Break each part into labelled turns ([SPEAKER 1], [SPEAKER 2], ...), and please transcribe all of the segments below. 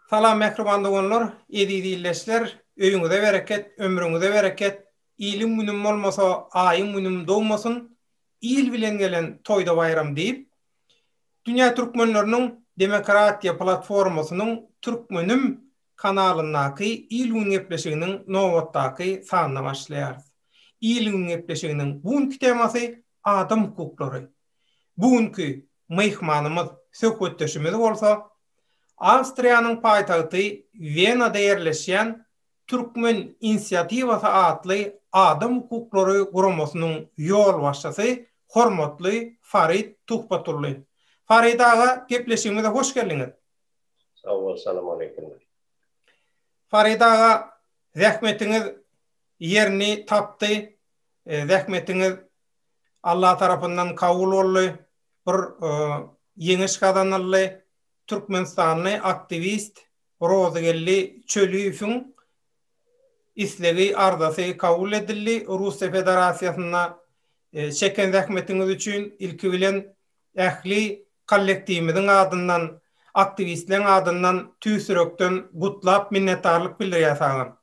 [SPEAKER 1] Salam mehriban dogonlar, edidi illeşler, öýüňize bereket, ömrüňize bereket, ilim günüm bolmasa, aýyň günüm dowmasyn, il bilen gelen toýda bayram diýip, Dünya Türkmenläriniň Demokratiýa platformasynyň Türkmenim kanalynaky il gün gepleşiginiň nowatdaky sanyna başlaýar. Il gün gepleşiginiň bugünkü temasy adam hukuklary. Bugünkü mehmanymyz, söhbetdeşimiz bolsa, Awstriýanyň paýtagty Wenada ýerleşýän Türkmen Inisiativasy adly adam hukuklary guramasynyň ýol başçysy hormatly Farid Tuhpatully. Farid aga, gepleşigimize hoş geldiňiz.
[SPEAKER 2] Sağ ol, salam aleykum.
[SPEAKER 1] Farid aga, zähmetiňiz ýerini tapdy. Zähmetiňiz Allah tarapyndan kabul boldy. Bir ýeňiş kazanyldy. Türkmenistanly aktivist Rozagelli Çölüýewiň islegi ardasy kabul edildi. Russiýa Federasiýasyna çeken zähmetiňiz üçin ilki bilen ähli kollektiwimiziň adyndan, aktivistleriň adyndan tüýsürekden gutlap minnetdarlyk bildirýär.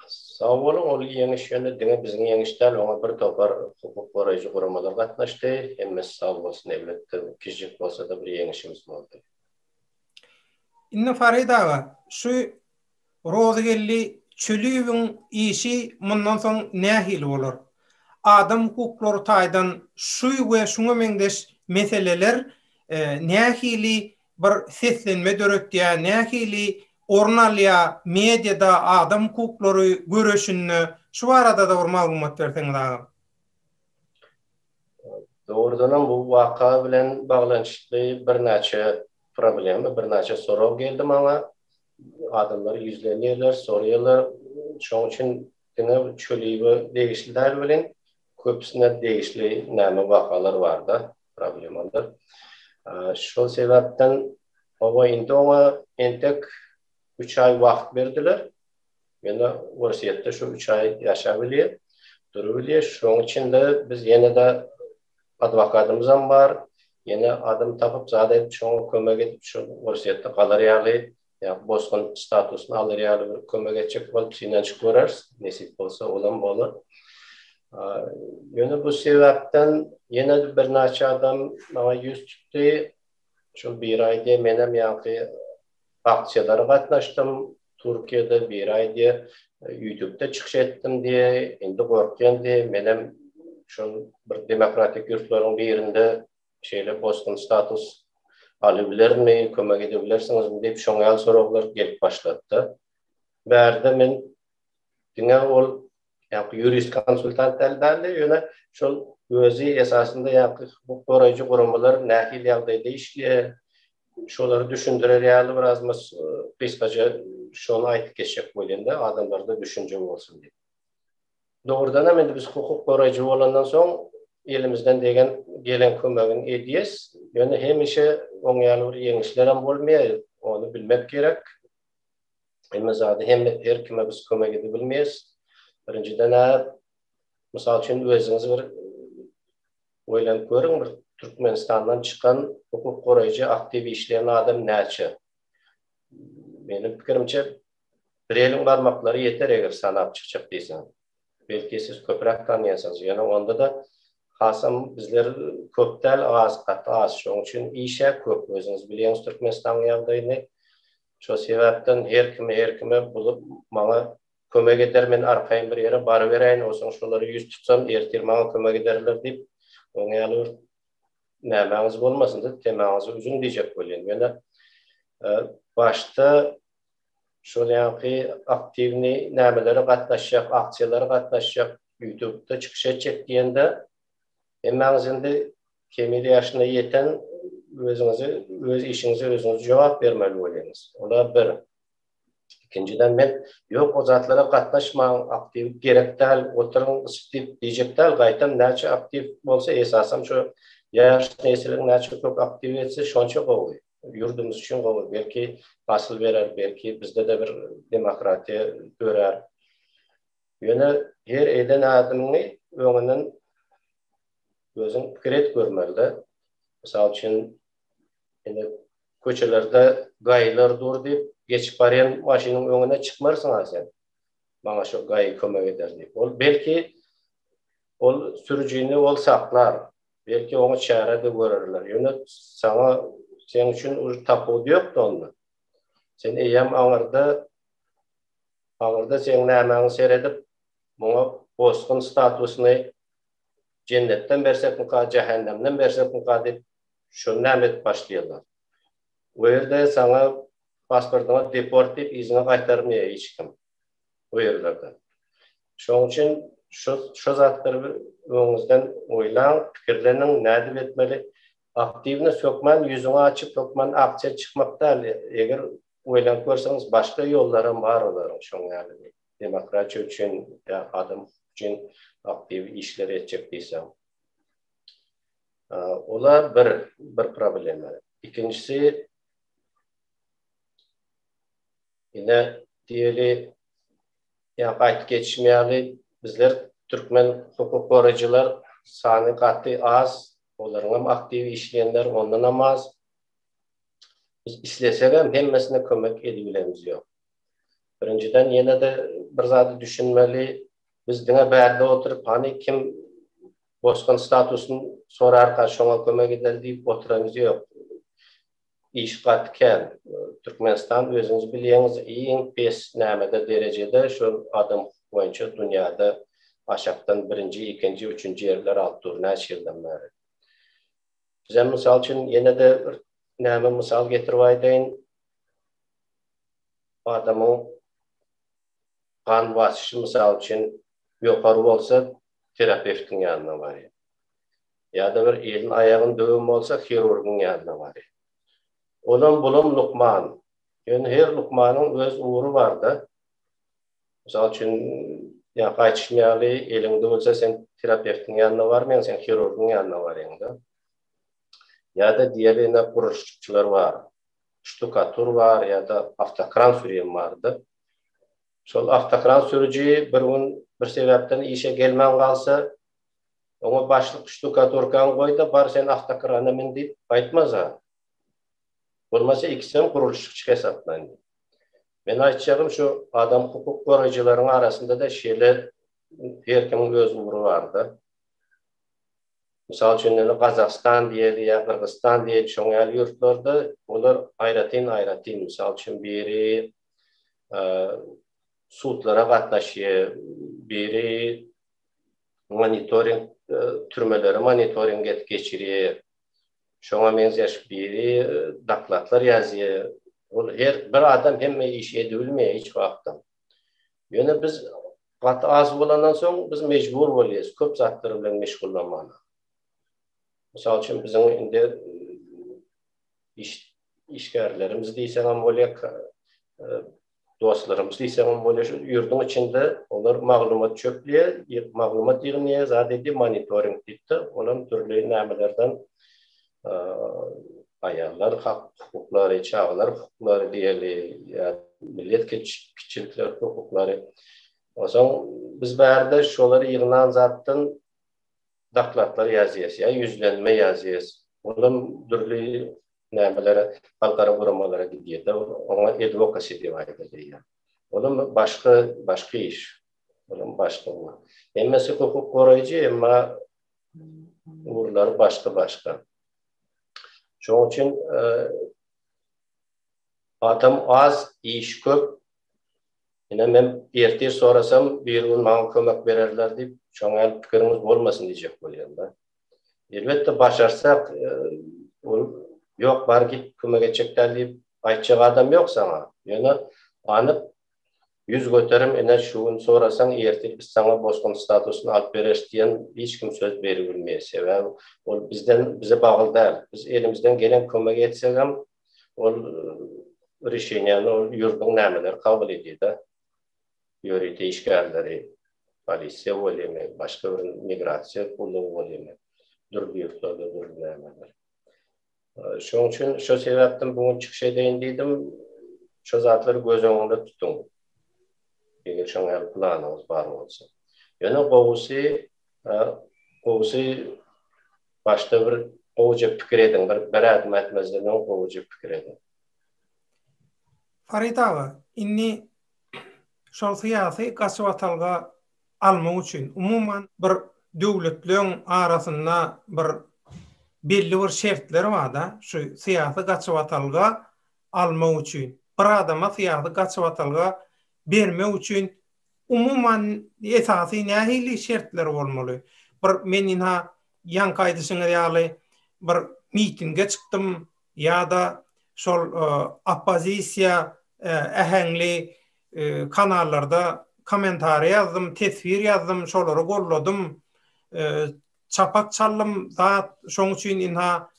[SPEAKER 2] Sağ olun, ol ýeňiş ýöne diňe biziň ýeňişden oňa bir topar hukuk goraýjy guramalar gatnaşdy. Hemmes sağ bolsun, elbetde kiçik bolsa da bir ýeňişimiz boldy.
[SPEAKER 1] Inne Farid aga, şu Rozagelli Çölüýewiň işi mundan soň nähili bolar? Adam hukuklary taýdan şu we şuňa meňdeş meseleler nähili bir seslenme döretýär, nähili ornalya mediada adam hukuklary göreşini şu arada da bir maglumat berseňiz aga.
[SPEAKER 2] Doğrudan bu waka bilen baglanşykly bir näçe problem, bir näçe sorag geldi maňa. Adamlar ýüzlenýärler, soraýarlar. Şoň üçin diňe çölüýewi degişliler bilen köpüsine degişli näme wakalar bar da, problemler. Şol sebäpden owa indi oňa entek 3 ay wagt berdiler. Mene wasiýetde şu 3 ay ýaşap bilýär, durup bilýär. Şoň içinde biz ýene de adwokatymyz hem bar. Ýene adam tapyp zada şoň kömek edip şu wasiýetde galar ýaly, ýa bosgun statusyny alar ýaly bir kömek etjek bolup siňen çykyrar, nesip bolsa olam bolar. Ýöne bu sebäpden ýene bir näçe adam maňa ýüz tutdy. Şu bir aýda menem ýaky aksiýalara gatnaşdym. Türkiýede bir aýda YouTube'da çykyş etdim diye, indi gorkýan diye menem şu bir demokratik ýurtlaryň birinde şeýle bosgun status alybilermi, kömek edebilirsiniz diýip şoňa soraglar gelip başlady. Bärde men diňe ol ýa-da jurist konsultant elbäli ýöne şol özü esasında ýa-da hukuk goraýjy guramalar nähil ýagdaýda işleýär. Şolary düşündirer ýaly birazmys kıskaca şonu aýtyp geçjek bolýanda adamlarda düşünje bolsun diýip. Doğrudan hem biz hukuk goraýjy bolandan soň elimizden gelen kömegin edýäs. Ýöne hemişe oňaly bir ýeňişler hem bolmaýar, onu bilmek gerek. Hem zady hem her kime biz kömek edip bilmeýäs. Birinciden misal üçin özüňiz bir oýlanyp görüň, bir Türkmenistandan çykan hukuk goraýjy aktiv işleýän adam näçe? Benim pikirimçe bir eliň barmaklary ýeter eger sanap çykjak diýsen. Belki siz köprak tanıyasanız. Yani onda da hasam bizler köptel az katı az. Şoň üçin işe köp. Özünüz bilýäňiz Türkmenistan ýagdaýyny. Şo sebäpden her kime bulup maňa kömek eder, men arkaýyn bir ýere bar bereýin, osoň şolary ýüz tutsam ertir maňa kömek ederler diýip oňaly nämeňiz bolmasyn diýip temäňizi uzun diýjek bolýan. Ýöne başta şol ýa-da aktivni nämelere gatnaşjak, aksiýalara gatnaşjak, YouTube'da çykyş etjek diýende emmäňiz indi kemili ýaşyna ýeten özüňizi, öz işiňize özüňiz jogap bermeli bolýaňyz. Ola bir. İkinciden men yok o zatlara gatnaşmaň, aktiv gerek däl, oturuň diýip diýjek däl, gaýtam näçe aktiv bolsa esasam şu ýaş nesiliň näçe köp aktiv etse şonça gowy. Yurdumuz üçün gowy, belki basyl berer, belki bizde de bir demokratiýa görer. Ýöne her eden adamyny öňünden özüň pikir et görmeli. Misal için köçelerde gaylar dur deyip geçip barayan maşının önüne çıkmarsın sen. Bana şu gayı kömek eder deyip. Belki ol sürücüyünü ol saklar. Belki onu çare görürler. Yani sana senin için tapudu yok da onu. Sen eyyam ağırda senin nämäňi seyredip buna bozgun statusunu cennetten bersek mi cehennemden bersek mi deyip şu nämet başlayanlar. O yerde sana pasportuna deport edip izine kaytarmaya hiç kim. O yerlerde. Şoň üçin şu zatları öňüňizden oýlan, pikirleriň nädip etmeli? Aktivni sökmen, yüzüňi açyp sökmen akça çykmakda eger oýlanyp görseňiz başga ýollarym bar olaryň şoň ýaly. Demokratiýa üçin, adam üçin aktiv işler etjek diýsem. Olar bir problema. İkincisi yine diýeli aýtyp geçmeýäli bizler Türkmen hukuk goraýjylar sany gaty az, olaryň aktiv işleýänler ondan az. Biz islesek hem hemmesine kömek edebilemiz ýok. Birinciden yine de bir zady düşünmeli. Biz diňe bärde oturup hani kim bosgan statusyny sorar şoňa kömek eder diýip oturamyz ýok. İş gatken Türkmenistan özüňiz bilýäňiz iň pes nämede derejede şu adam boýunça dünýäde aşakdan birinci, ikinci, üçüncü yerler alıp dur. Näçe ýyldan bäri. Bize misal üçin ýene de bir näme misal getirip aýdaýyn. Adamyň kan basyşy misal üçin ýokary bolsa terapewtiň ýanyna barýar. Ýa-da bir elin aýagyny döwüm bolsa hirurgyň ýanyna barýar. Olan bulum lukman. Yani her lukmanın öz uğru var da. Misal için kaçışmayalı elinde olsa sen terapevtin yanına varmayan, sen kirurgun yanına varyan. Ya da diğerine kuruluşçular var. Ştukatur var ya da avtokran sürüyen vardı. Sol avtokran sürücü bir sebepten işe gelmen kalsa ona başlık ştukaturkan koy da bar sen avtokrana min deyip aytmaz ha. Olmasa ikisinin kuruluşçu hesaplanıyor. Ben aytacağım şu adam hukuk goraýjylaryň arasında da şeyler her kimin öz uğru vardı. Misal üçin Kazakistan diýeli ya Kırgızstan diýeli şoň ýaly ýurtlarda olar aýratyn misal üçin biri sudlara gatnaşýar, biri monitoring türmeleri monitoring et geçirýär. Şoňa menzer biri daklatlar ýazýar. Her bir adam hemme iş edebilmeýär hiç wagtda. Ýöne biz gaty az bolandan soň biz mejbur bolýarys köp zatlar bilen meşgullanmagy. Misal üçin biziň indi işgärlerimiz diýsem bolýar, dostlarymyz diýsem bolýar, ýurduň içinde olar maglumat çöplýär, maglumat ýygnýar, zady monitoring diýip, onuň türli nämelerden ayarlar, hukukları, çağlar hukukları diýeli, millet kiçilikler hukukları. O zaman biz bärde şolary ýygnan zatdan daklatlar ýazýas, yüzlenme ýazýas. Onuň türli nämelere, halkara guramalara gidýär. Ona advocacy diýip aýdylýar. Onuň başga iş. Onuň başga. Emmesi hukuk goraýjy, emma urlar başga. Şoň üçin adam az, iş köp. Ine men ertir sorasam bir gün maňa kömek bererler diýip, şoň ýaly pikirimiz bolmasyn diýjek bolýar da. Elbetde başarsak, ýok bar git kömek etjekler diýip aýtjak adam ýok saňa. Ýöne anyp yüz göterim ene şu gün sorasaň ertir biz saňa bosgun statusyny alyp bereriz diýen hiç kim söz berip bilmeýär. Sebäbi ol bize bagly däl. Biz elimizden gelen kömek etsek hem ol reşeňýany ol ýurduň nämeleri kabul edýär da. Ýöre işgärleri, polisiýa bolýarmy, başga bir migrasiýa gullugy bolýarmy. Durdy ýurtlarda durdy nämeler. Şoň üçin şu sebäpden bugun çykyş edeýin diýdim. Şu zatlary göz öňünde tutuň. Eger şoň ýaly planyňyz bar bolsa. Ýöne gowusy başda bir Oğuca pikir edin, bir adım etmezden oğuca pikir edin.
[SPEAKER 1] Farid ağa, inni şol syýasy gaçwatalga almak üçin umuman bir döwletlerin arasynda bir belli bir şertler var da şu syýasy gaçwatalga almak üçin bir adama syýasy gaçwatalga bermek üçin umuman esasy nähili şertler bolmaly. Bir menin ha yan kaýdysyňa ýaly bir mitinge çykdym ýa-da şol oppozisiýa ähengli kanallarda komentary ýazdım, tesvir ýazdım, şolary golladym. Çapak çallym zat şoň üçin inha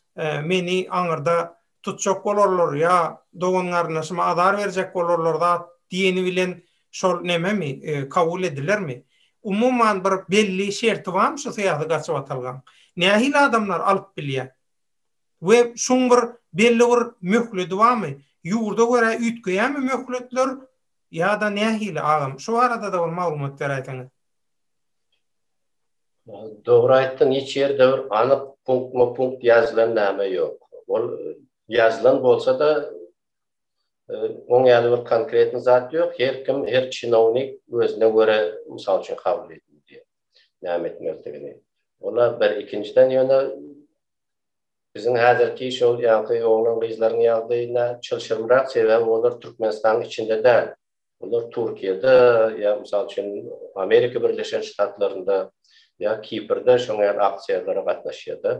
[SPEAKER 1] meni aňyrda tutjak bolarlar ýa dogan garnaşyma azar berjek bolarlar da diýeni bilen şol nememi kabul edilermi? Umuman bir belli şerti barmy şu syýasy gaçyp nähili adamlar alyp bilýär? We şoň bir belli bir möhledi barmy? Ýurda görä ütgeýärmi möhletler ýa-da nähili agam? Şu arada da bir maglumat beräýtiňiz.
[SPEAKER 2] Doğru aýtdyň, hiç ýerde bir anyk punkt ýazylan näme ýok. Ol ýazylan bolsa da oň ýaly bir konkretny zat ýok. Her kim, her çinownik özüne göre mysal üçin kabul edildi. Näme etmekdigini. Ola bir ikinciden ýöne bizim häzirki şol ýa-da oğlan gyzlaryň ýagdaýyna çylşyrmyrak sebäbi olar Türkmenistanyň içinde däl. Olar Türkiýede ýa mysal üçin Amerika Birleşen Ştatlarynda ýa Kiprde şoň ýaly aksiýalara gatnaşýardy.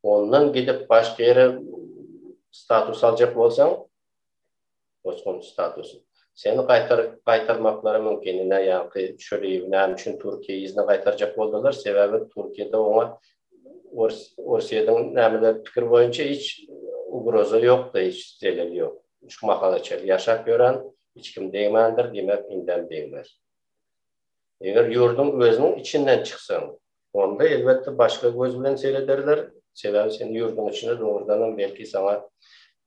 [SPEAKER 2] Ondan gidip başga ýere status aljak bolsaň, boşgon status. Seni gaýtarmaklary mümkin. Ýa-da çöreýiňem üçin Türkiýe izni gaýtarjak boldylar. Sebäbi Türkiýede oňa Orsiýadan nämeler pikir boýunça hiç ugroza ýok da, hiç zelil ýok. Şu mahalaçer ýaşap ýören hiç kim deýmändir, demek inden deýmez. Eger ýurdun özüniň içinden çyksaň, onda elbetde başga göz bilen seyrederler. Sebäbi sen ýurdun içinde doğrudan belki sana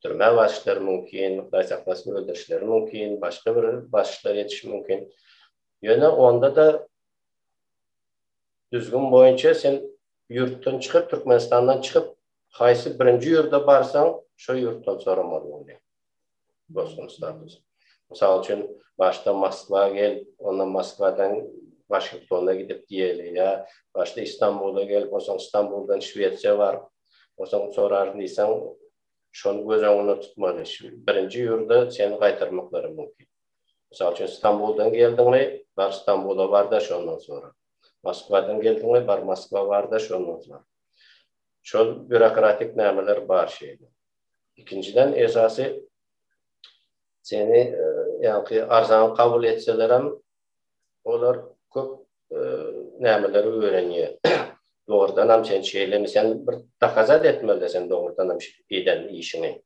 [SPEAKER 2] türme başlary mümkin, gaýsaklasy öldürişleri mümkin, başga bir başlar ýetişi mümkin. Ýöne onda da düzgün boýunça sen yurtdan çıkıp, Türkmenistan'dan çıkıp, haysy birinci yurda barsaň, şo yurtdan soramaly bolýar. Boston status. Mysal üçin başta Moskva gel, ondan Moskvadan Washington'a gidip diýeli ýa başta İstanbul'a gel, osoň İstanbul'dan Şwetsiýa bar. Osoň sorar diýsen, şonu göz öňünde tutmaly. Birinci yurda seni gaýtarmaklary mümkin. Mysal üçin İstanbul'dan geldiňmi, bar İstanbul'a bar da şondan sonra. Moskvadan geldiňmi, bar Moskva bar da şondan sonra. Şol bürokratik nämeler bar şeýle. İkinciden esasy seni ýa-ni arzan kabul etseler hem olar köp nämeleri öğrenýär. Doğrudan hem sen şeýlemi sen bir takazat etmeli sen doğrudan hem eden işini.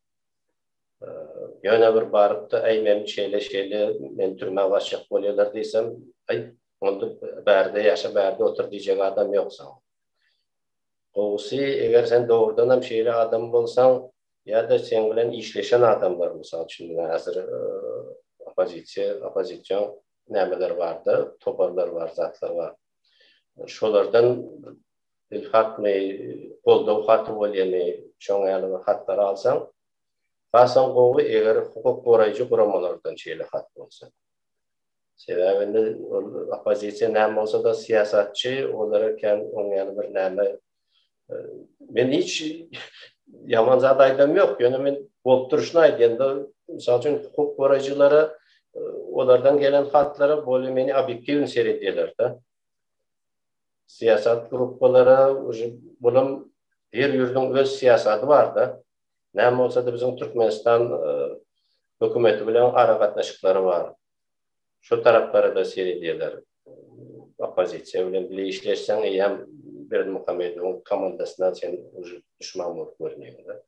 [SPEAKER 2] Ýöne bir baryp da aý men şeýle men türme başyk bolýarlar diýsem, aý onda bärde ýaşa bärde otur diýjek adam ýoksa. Oğusy eger sen doğrudan hem şeýle adam bolsaň ýa-da sen bilen işleşen adamlar mysal üçin häzir opozisiýa nämeler bardy, toparlar var, zatlar var. Şolardan ilhaqmy, goldaw haty bolýany şoň ýaly hatlar alsaň, basan gowy eger hukuk goraýjy guramalardan şeýle hat bolsa. Sebäbinde opozisiýa näme bolsa da siýasatçy, olara ken oň ýaly bir näme men hiç yaman zat aýdam ýok. Ýöne men bolup duruşyny aýdýanda, mysal üçin hukuk goraýjylara olardan gelen hatlara böyle meni objektiv seyredýärler da. Siyasat gruplara bunun her yurdun öz siyasatı var da. Näme bolsa da bizim Türkmenistan hökümeti bilen ara gatnaşyklary var. Şu taraplara da seyredýärler. Opozisiýa bilen bile işleşseň hem Berdimuhamedowyň komandasyna sen düşman bolup görünýär.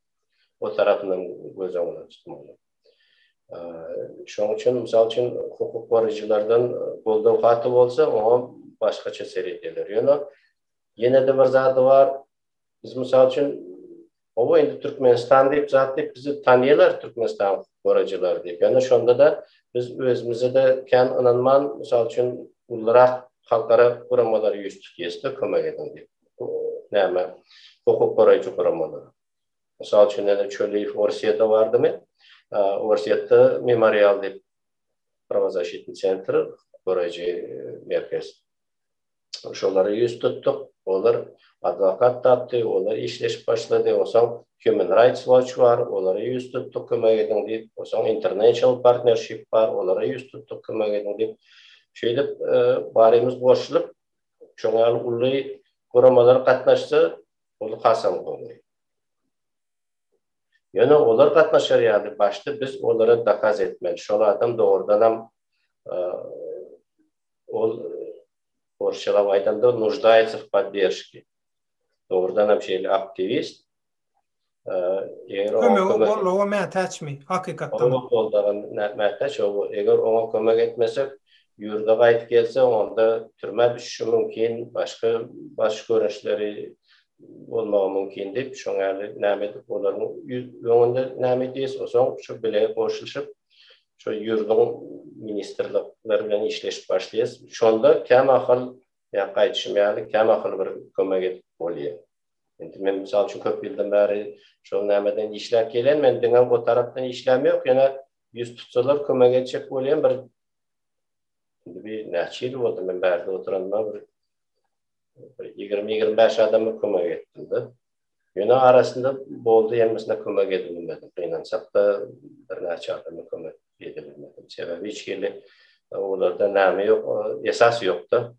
[SPEAKER 2] O tarapyndan göz öňüne tutmaly. Şoň üçin mysal üçin hukuk goraýjylardan goldaw haty bolsa, oňa başgaça seyredýärler. Ýene-de bir zady var. Biz mysal üçin oba indi Türkmenistan diýip zat diýip bizi tanýarlar Türkmenistan goraýjylary diýip. Ýöne şonda da biz özümizde de kän inanman mysal üçin ullara halkara guramalar ýüz tutýysdy, kömek edin diýip. näme hukuk koruyucu kuramalar. Misal üçün Çöleyev Orsiyada vardı mı? Orsiyada Memorial dep pravozащитный центр, koruyucu merkez. Şoları yüz tuttuk. Onlar advokat taptı, onlar işleş başladı. O zaman Human Rights Watch var, onlara yüz tuttuk kömek edin deyip. O zaman International Partnership var, onlara yüz tuttuk kömek edin deyip. Şöyle baremiz koşulup, şoňaly uly kuramalar katnaşsa, onu kasam koyuyor. Yani onlar katnaşar yani başta biz onlara dakaz etmeli. Şoňa adam doğrudan hem Оршалав айтамда нуждается в поддержке. Doğrudan hem şeyli aktivist.
[SPEAKER 1] Kömek bolluğa mätäçmi hakykatdan.
[SPEAKER 2] Boldagan mätäç eger ona kömek etmesek yurda gaýtyp gelse onda türme düşüşü mümkin, baş görüşleri bolmagy mümkin dep şoňaly näme dep olaryň ýöňünde näme diýes osoň şu bile goşulyşyp şu yurdun ministerlikleri bilen işleşip başlayız. Şonda kem ahıl gaýtşym ýaly kem ahıl bir kömek edip bolýar. Endi men misal üçin köp ýyldan bäri şol nämeden işläp gelen, men diňe bu tarapdan işläm ýok, ýene ýüz tutsalar kömek etjek bolýan bir näçe ýyl boldy men bärde oturanda bir 20-25 adama kömek etdim de. Ýene arasynda boldy, ýemesine kömek edilmedi. Gynançakda bir näçe adama kömek edilmedi. Sebebi hiç geldi olarda näme ýok, esas ýok da.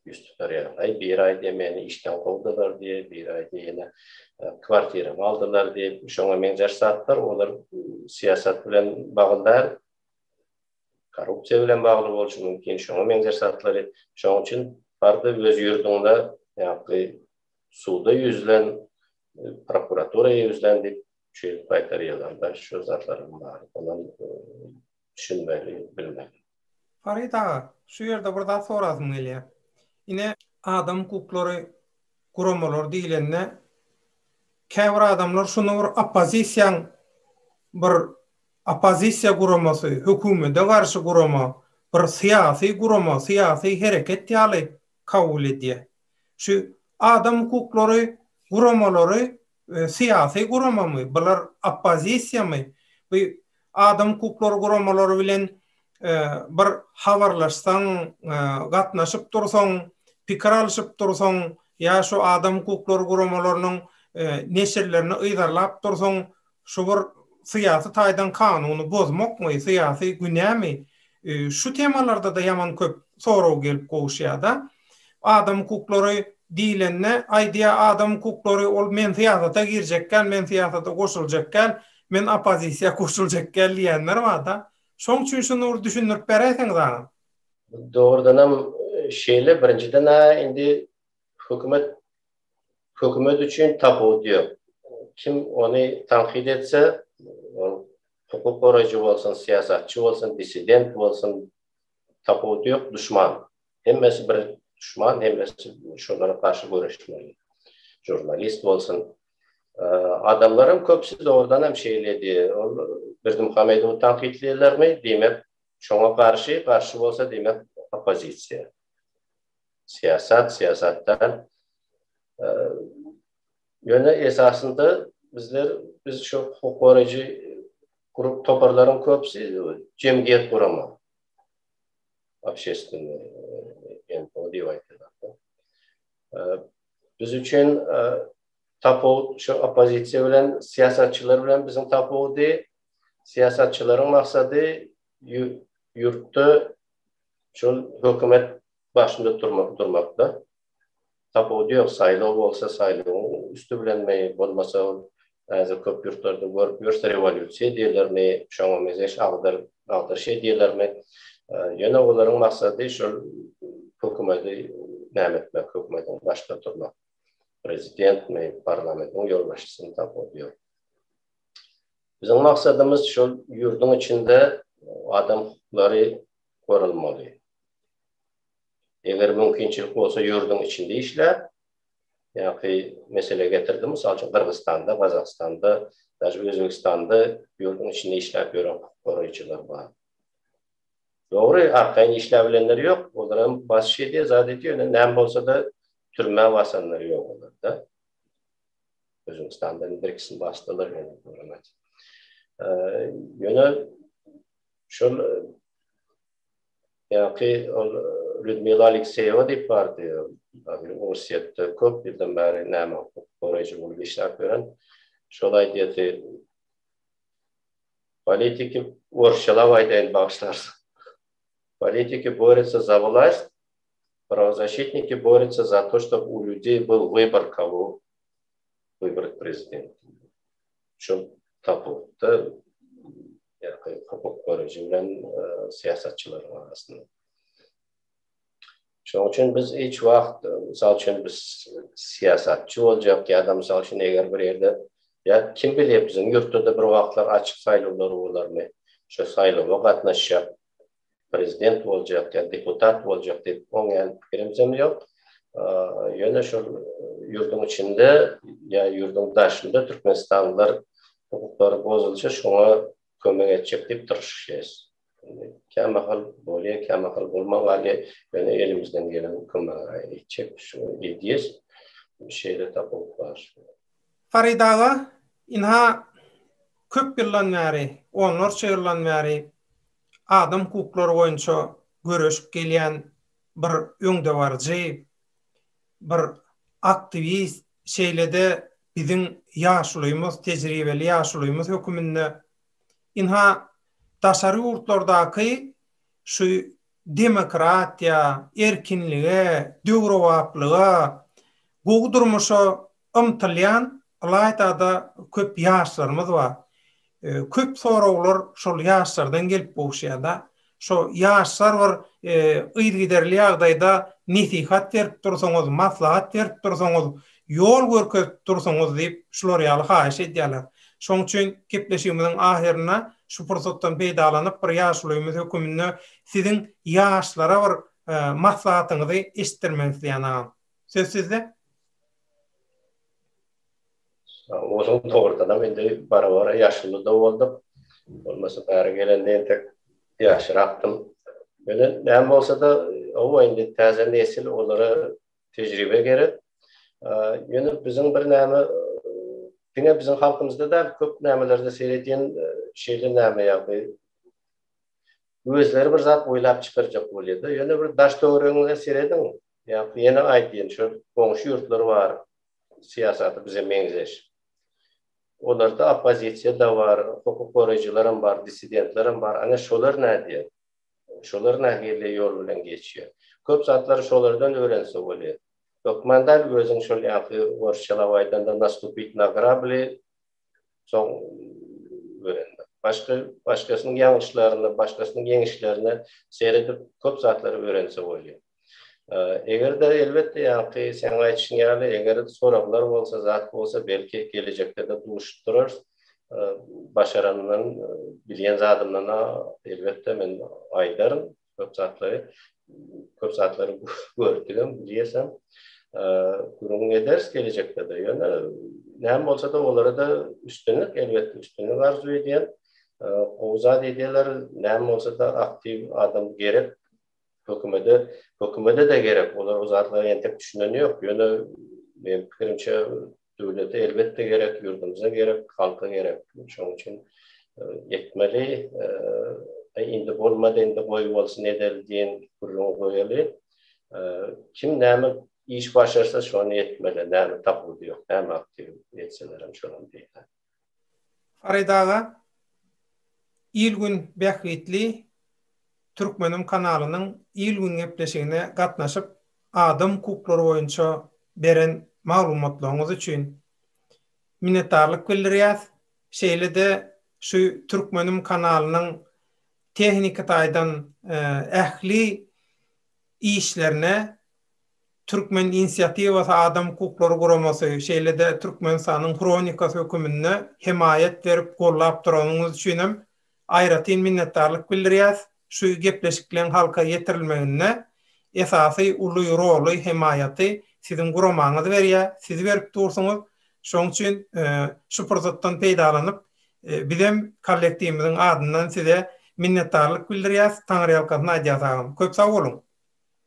[SPEAKER 2] Yüz tutar ýa. Bir aý demeni işten kovdular diye, bir aý ýene kwartira aldylar diye, şoňa men jarsatlar, olar siyasat bilen baglylar, korrupsiýa bilen bagly bolşy mümkin. Şoňa men jarsatlar, şoň üçin barda öz ýurduňda ýa-ni suwda ýüzlen, prokuratura ýüzlen dip şeýle gaýtarýarlar. Şu zatlarym bar. Ondan düşünmeli, bilmeli.
[SPEAKER 1] Farid ağa, şu ýerde bir daha sorazym gelýär. Ine adam hukukları kuramalar diýilende käbir adamlar şunu bir opozisiýa guramasy, hökümete garşy gurama, bir siýasy gurama, siýasy hereket ýaly kabul edýär. Şu adam hukukları guramalary siýasy guramamy, bular opozisiýamy? Bu adam hukukları guramalary bilen bir habarlaşsaň, gatnaşyp dursaň, pikir alşyp dursaň, ýa şu adam hukukları guramalarynyň neşirlerini ýydarlap dursaň, şu bir syýasy taýdan kanuny bozmakmy, syýasy günämi? Şu temalarda da ýaman köp soraw gelip goşýar da. Adam hukukları diýilende, aýdýa adam hukukları ol men syýasata girjekkäl, men syýasata goşuljakkäl, men opozisiýa goşuljakkäl diýenler bar da. Şoň üçin şunu düşünürip beräsiň da.
[SPEAKER 2] Doğrudan hem şeyle birinciden indi hükümet üçün tabu diyor. Kim onu tanqid etse, hukuk koruyucu olsun, siyasatçı olsun, disident olsun, tabu diyor, düşman. Hemmesi bir düşman, hemmesi şunlara karşı görüşmeli. Jurnalist olsun. Adamların köpüsü de oradan hem şeyledi. Berdimuhamedov'u tanqidlediler mi? Demek şoňa karşı bolsa demek opozisiýa. Siyasattan ýöne esasında biz şu hukuk koruyucu grup toparlaryň köpüsü jemgyýet kurama. Общественный NGO diýip aýdylar. Biz üçin tapu şu opozisiýa bilen siyasatçılar bilen bizim tapudy siyasatçılaryň maksady ýurtda şol hökümet başynda durmakda. Tapudy ýok, saýlaw bolsa saýlaw üstü bilenmeýi bolmasa äze köp ýurtlarda görüp ýörse rewolýusiýa diýerlermi, şoňa mezeş agdyr şey diýerlermi? Ýöne olaryň maksady şol hökümeti nämetmek, hökümetiň başda durmak. Prezident mi, parlamentin yolbaşçısını tapuyor. Bizim maksadımız şu yurdun içinde adam hukukları korunmalı. Eğer mümkünçilik olsa yurdun içinde işler, yani mesele getirdim, misal için Kırgızistan'da, Kazakistan'da, Özbekistan'da yurdun içinde işler gören koruyucular var. Doğru, arkayın işlevilenler yok. Onların basit şey diye zaten diyor, nem olsa da türme vasanları yok onlarda. Türkmenistan'dan bir ikisini bastılar yani. Yöne şol yani Людмила Алексеева deyip vardı. Üniversitede köp yıldan beri näme korajy bolup işläp beren. Şolay diýeti политики Воршалавайдан başlar. Политики борются за власть, правозащитники борются за то, чтобы у людей был выбор, кого выбрать президента. Şol tapıldı. Yani hukuk koruyucu bilen siyasetçilerin arasında. Şoň üçin biz hiç wagt, mysal üçin biz siýasatçy boljak ýa-da mysal üçin eger bir ýerde ýa kim bilýär biziň ýurtda bir wagtlar açyk saýlawlar bolarmy? Şo saýlawa gatnaşýar, prezident boljak ýa deputat boljak diýip oňa pikirimizem ýok. Ýöne şol ýurdun içinde ýa ýurdun daşynda Türkmenistanlılar hukuklary bozulsa şoňa kömek etjek diýip tyrşýarys. Kämahal bolýar, kämahal bolmagy, ýöne elimizden gelen kömek etjek şu edýäs şeýle tapyp bar.
[SPEAKER 1] Faridaga inha köp ýyllan bäri, onlarça ýyllan bäri adam hukuklary boýunça görüşip gelýän bir öňdewarjy, bir aktivist şeýlede biziň ýaşlymyz, tejribeli ýaşlymyz höküminde inha daşary ýurtlardaky şu demokratiýa, erkinlige, döwrewaplyga, gowdurmuşa ymtylýan alayda köp ýaşlarymyz bar. Köp sorawlar şol ýaşlardan gelip bolşýar. Şo ýaşlar bir ýygyderli ýagdaýda nesihat berip dursaňyz, maslahat berip dursaňyz, ýol görkezip dursaňyz diýip şolar ýaly haýyş edýärler. Şoň üçin gepleşigimiziň ahirine şu fursatdan peýdalanyp bir ýaşlymyz höküminde siziň ýaşlara bir maslahatyňyzy eşitdirmeňiz ýanam. Söz sizde.
[SPEAKER 2] Oğlum doğrudan endi bara yaşlı da oldum. Olmasa bari gelenden tek yaşıraktım. Böyle näme bolsa da o endi täze nesil olara tejribe gerek. Ýöne biziň bir näme diňe biziň halkymyzda da köp nämelerde seýredýän şeýle näme ýaly. Özleri bir zat oýlap çykarjak bolýar. Ýöne bir daş döwrüňe seýredin. Ýa-da ýene aýtýan şu goňşy ýurtlar bar. Siyasaty bize meňzeş. Onlarda opozisiya da var, hukuk koruyucularım var, disidentlerim var. Ana şolar nädir? Şolar nähili ýol bilen geçýär. Köp zatlar şolardan öğrense bolýar. Dokmandal özüň şol ýaly Воршалавайдан da наступить на грабли soň öğrendi. Başkasynyň ýalňyşlaryny, başkasynyň ýeňişlerini seýredip köp zatlary öğrense bolýar. Eger de elbette ýa-da sen aýtýan ýaly eger sorawlar bolsa, zat bolsa belki gelecekde de duşdurar. Başarandan bilýän zadymdan elbette men aýdarym köp zatlary gördüm bilýäsem. Gurun eders gelecekde de ýöne näme bolsa da olara da üstünlük elbette üstünlük arzu edýän. O zat edýärler näme bolsa da aktiv adam gerek. Hökümete de gerek. Olar o zatlara ýentek düşünen ýok. Ýöne men pikirimçe döwlete elbette gerek, ýurdumyza gerek, halka gerek. Şoň üçin etmeli. Indi bolmady, indi goýup bolsun edel diýen gurrun goýaly. Kim näme iş başarsa şonu etmeli. Näme tapydy ýok, näme aktiv etseler hem şonu diýär.
[SPEAKER 1] Faridaga ilgün bähwetli Türkmenim kanalynyň ilgün gepleşigine gatnaşyp adam hukuklary boýunça beren maglumatlaryňyz üçin minnetdarlyk bildirýär. Şeýle-de şu Türkmenim kanalynyň tehnika taýdan ähli işlerine Türkmen inisiýatywasy adam hukuklary guramasy şeýle-de Türkmenistanyň kronikasy hökümine himayet berip gollap duranyňyz üçin hem aýratyn minnetdarlyk bildirýär. Şu gepleşiklerin halka yetirilmegine esasy uly roly himayaty siziň guramaňyz berýär, siz berip dursaňyz. Şoň üçin şu fursatdan peýdalanyp bizem kollektiwimiziň adyndan size minnetdarlyk bildirýär. Taňry ýalkasyna aýdýar. Köp sag bolun.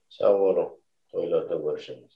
[SPEAKER 2] Sag bolun. Toýlarda görüşelim.